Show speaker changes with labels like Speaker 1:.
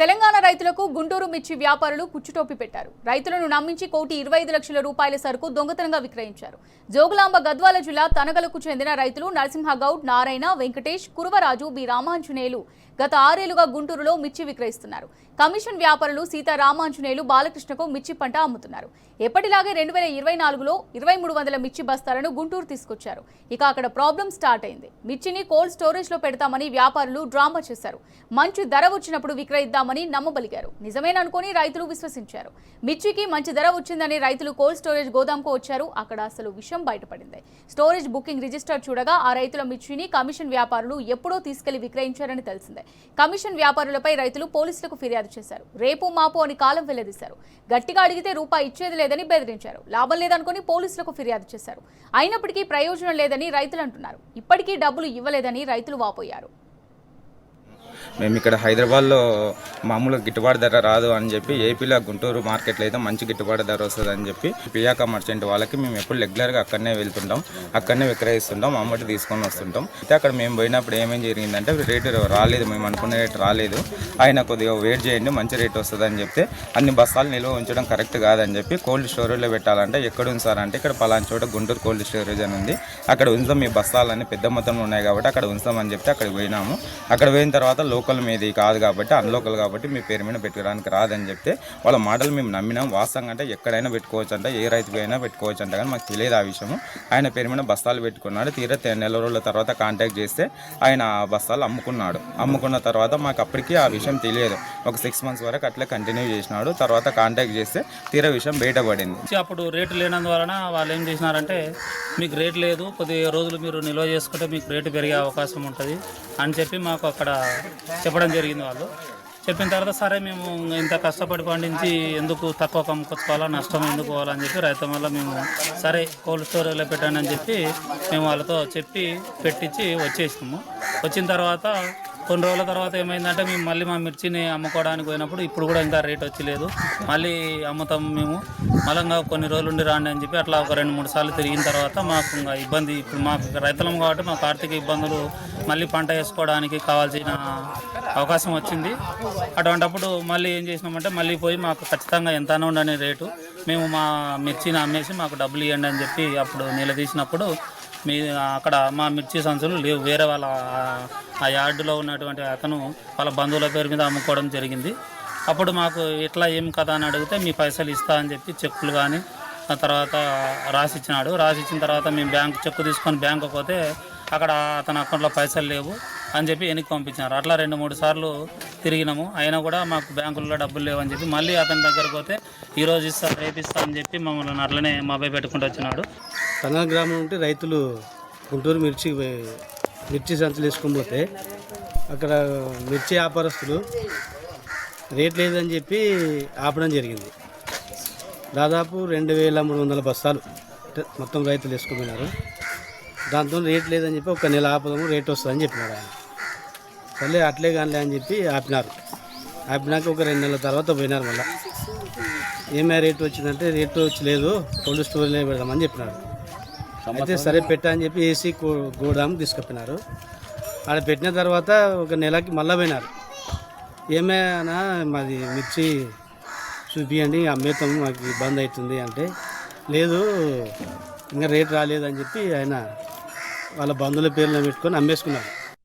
Speaker 1: తెలంగాణ రైతులకు గుంటూరు మిర్చి వ్యాపారులు కుచ్చుటోపి పెట్టారు. రైతులను నమ్మించి ₹1,25,00,000 సరుకు దొంగతనంగా విక్రయించారు. జోగులాంబ గద్వాల జిల్లా తనగలకు చెందిన రైతులు నరసింహగౌడ్, నారాయణ, వెంకటేష్, కురువరాజు, బి రామాంజనేయులు గత 6 ఏళ్లుగా గుంటూరులో మిర్చి విక్రయిస్తున్నారు. కమిషన్ వ్యాపారులు సీతారామాంజనేయులు బాలకృష్ణకు మిర్చి పంట అమ్ముతున్నారు. ఎప్పటిలాగే 2024లో 2300 మిర్చి బస్తాలను గుంటూరు తీసుకొచ్చారు. ఇక అక్కడ ప్రాబ్లం స్టార్ట్ అయింది. మిర్చిని కోల్డ్ స్టోరేజ్ లో పెడతామని వ్యాపారులు డ్రామా చేశారు. మంచి ధర వచ్చినప్పుడు విక్రయిద్దామని నమ్మబలిగారు. నిజమేననుకొని రైతులు విశ్వసించారు. మిర్చికి మంచి ధర వచ్చిందని రైతులు కోల్డ్ స్టోరేజ్ గోదాంకు వచ్చారు. అక్కడ అసలు విషయం బయటపడింది. స్టోరేజ్ బుకింగ్ రిజిస్టర్ చూడగా ఆ రైతుల మిర్చిని కమిషన్ వ్యాపారులు ఎప్పుడో తీసుకెళ్లి విక్రయించారని తెలిసిందే. కమిషన్ వ్యాపారులపై రైతులు పోలీసులకు ఫిర్యాదు చేశారు. రేపు మాపు అని కాలం వెల్లదీశారు. గట్టిగా అడిగితే రూపాయి ఇచ్చేది లేదని బెదిరించారు. లాభం లేదనుకుని పోలీసులకు ఫిర్యాదు చేశారు. అయినప్పటికీ ప్రయోజనం లేదని రైతులు అంటున్నారు. ఇప్పటికీ డబ్బులు ఇవ్వలేదని రైతులు వాపోయారు.
Speaker 2: మేము ఇక్కడ హైదరాబాద్లో మామూలుగా గిట్టుబాటు ధర రాదు అని చెప్పి ఏపీలో గుంటూరు మార్కెట్లో అయితే మంచి గిట్టుబాటు ధర వస్తుంది అని చెప్పి పియాకా మర్చెంట్ వాళ్ళకి మేము ఎప్పుడు రెగ్యులర్గా అక్కడనే వెళ్తుంటాం, అక్కడనే విక్రయిస్తుంటాం, అమ్మటి తీసుకొని వస్తుంటాం. అయితే అక్కడ మేము పోయినప్పుడు ఏమేం జరిగిందంటే రేటు రాలేదు, మేము అనుకునే రేటు రాలేదు. ఆయన కొద్దిగా వెయిట్ చేయండి మంచి రేటు వస్తుంది అని చెప్తే అన్ని బస్తాలు నిల్వ ఉంచడం కరెక్ట్ కాదని చెప్పి కోల్డ్ స్టోరేజ్లో పెట్టాలంటే ఎక్కడ ఉంచారంటే ఇక్కడ పలానా చోట గుంటూరు కోల్డ్ స్టోరేజ్ అని ఉంది, అక్కడ ఉంచాం, మీ బస్తాలన్నీ పెద్ద మొత్తంలో ఉన్నాయి కాబట్టి అక్కడ ఉంచామని చెప్తే అక్కడికి పోయినాము. అక్కడ పోయిన తర్వాత లోకల్ మీది కాదు కాబట్టి అన్లోకల్ కాబట్టి మీ పేరు మీద పెట్టుకోవడానికి రాదని చెప్తే వాళ్ళ మాటలు మేము నమ్మినాం. వాస్తవంగా అంటే ఎక్కడైనా పెట్టుకోవచ్చు అంట, ఏ రైతుకి అయినా పెట్టుకోవచ్చు అంట, కానీ మాకు తెలియదు ఆ విషయము. ఆయన పేరు మీద బస్తాలు పెట్టుకున్నాడు. తీరా నెల రోజుల తర్వాత కాంటాక్ట్ చేస్తే ఆయన ఆ బస్తాలు అమ్ముకున్నాడు. అమ్ముకున్న తర్వాత మాకు అప్పటికి ఆ విషయం తెలియదు. ఒక 6 months వరకు అట్లే కంటిన్యూ చేసినాడు. తర్వాత కాంటాక్ట్ చేస్తే తీరా విషయం బయటపడింది.
Speaker 3: అప్పుడు రేటు లేనందువలన వాళ్ళు ఏం చేసినారంటే మీకు రేటు లేదు, కొద్ది రోజులు మీరు నిల్వ చేసుకుంటే మీకు రేటు పెరిగే అవకాశం ఉంటుంది అని చెప్పి మాకు అక్కడ చెప్పడం జరిగింది. వాళ్ళు చెప్పిన తర్వాత సరే మేము ఇంత కష్టపడి పండించి ఎందుకు తక్కువ అమ్ముకోవాలా, నష్టం ఎందుకు పోవాలని చెప్పి రైతు వల్ల మేము సరే కోల్డ్ స్టోరేజ్లో పెట్టండి అని చెప్పి మేము వాళ్ళతో చెప్పి పెట్టించి వచ్చేసినాము. వచ్చిన తర్వాత కొన్ని రోజుల తర్వాత ఏమైందంటే మేము మళ్ళీ మా మిర్చిని అమ్ముకోవడానికి పోయినప్పుడు ఇప్పుడు కూడా ఇంకా రేట్ వచ్చలేదు, మళ్ళీ అమ్ముతాము మేము, మళ్ళీ కొన్ని రోజులు ఉండి రాండి అని చెప్పి అట్లా ఒక 2-3 సార్లు తిరిగిన తర్వాత మాకు ఇంకా ఇబ్బంది. ఇప్పుడు మాకు రైతులం కాబట్టి మాకు ఆర్థిక ఇబ్బందులు, మళ్ళీ పంట వేసుకోవడానికి కావాల్సిన అవకాశం వచ్చింది. అటువంటిప్పుడు మళ్ళీ ఏం చేసినామంటే మళ్ళీ పోయి మాకు ఖచ్చితంగా ఎంత ఉండని రేటు మేము మా మిర్చిని అమ్మేసి మాకు డబ్బులు ఇవ్వండి అని చెప్పి అప్పుడు నిలదీసినప్పుడు మీ అక్కడ మా మిర్చి సంచులు లేవు, వేరే వాళ్ళ ఆ యార్డులో ఉన్నటువంటి అతను వాళ్ళ బంధువుల పేరు మీద అమ్ముకోవడం జరిగింది. అప్పుడు మాకు ఇట్లా ఏం కదా అని అడిగితే మీ పైసలు ఇస్తా అని చెప్పి చెక్కులు కానీ ఆ తర్వాత రాసిచ్చినాడు. రాసిచ్చిన తర్వాత మేము చెక్కు తీసుకొని బ్యాంకు పోతే అక్కడ అతని అకౌంట్లో పైసలు లేవు అని చెప్పి వెనక్కి పంపించినారు. అట్లా 2-3 సార్లు తిరిగినాము. అయినా కూడా మాకు బ్యాంకుల్లో డబ్బులు లేవని చెప్పి మళ్ళీ అతని దగ్గరకు పోతే ఈరోజు ఇస్తా రేపు ఇస్తా అని చెప్పి మమ్మల్ని అట్లనే మాపై పెట్టుకుంటూ వచ్చినాడు.
Speaker 4: తన గ్రామం నుండి రైతులు గుంటూరు మిర్చి సంచులు వేసుకొని పోతే అక్కడ మిర్చి వ్యాపారస్తులు రేట్ లేదని చెప్పి ఆపడం జరిగింది. దాదాపు 2300 బస్తాలు మొత్తం రైతులు వేసుకున్నారు. దాంతో రేట్ లేదని చెప్పి ఒక నెల ఆపదము రేట్ వస్తుందని చెప్పినారు. ఆయన సరే అట్లే కానీ అని చెప్పి ఆపినారు. ఆపినాక ఒక 2 నెలల తర్వాత పోయినారు. మళ్ళీ ఏమైనా రేటు వచ్చిందంటే రేటు వచ్చలేదు, కోల్డ్ స్టోరేజ్లో పెడదామని చెప్పినారు. అయితే సరే పెట్టా అని చెప్పి ఏసీ గోదాము తీసుకుపోయినారు. ఆడ పెట్టిన తర్వాత ఒక నెలకి మళ్ళీ పోయినారు. ఏమైనా మాది మిర్చి చూపియండి, అమ్మేతాము, మాకు ఇబ్బంది అవుతుంది అంటే లేదు ఇంకా రేట్ రాలేదని చెప్పి ఆయన వాళ్ళ బంధువుల పేర్లను పెట్టుకొని అమ్మేసుకున్నారు.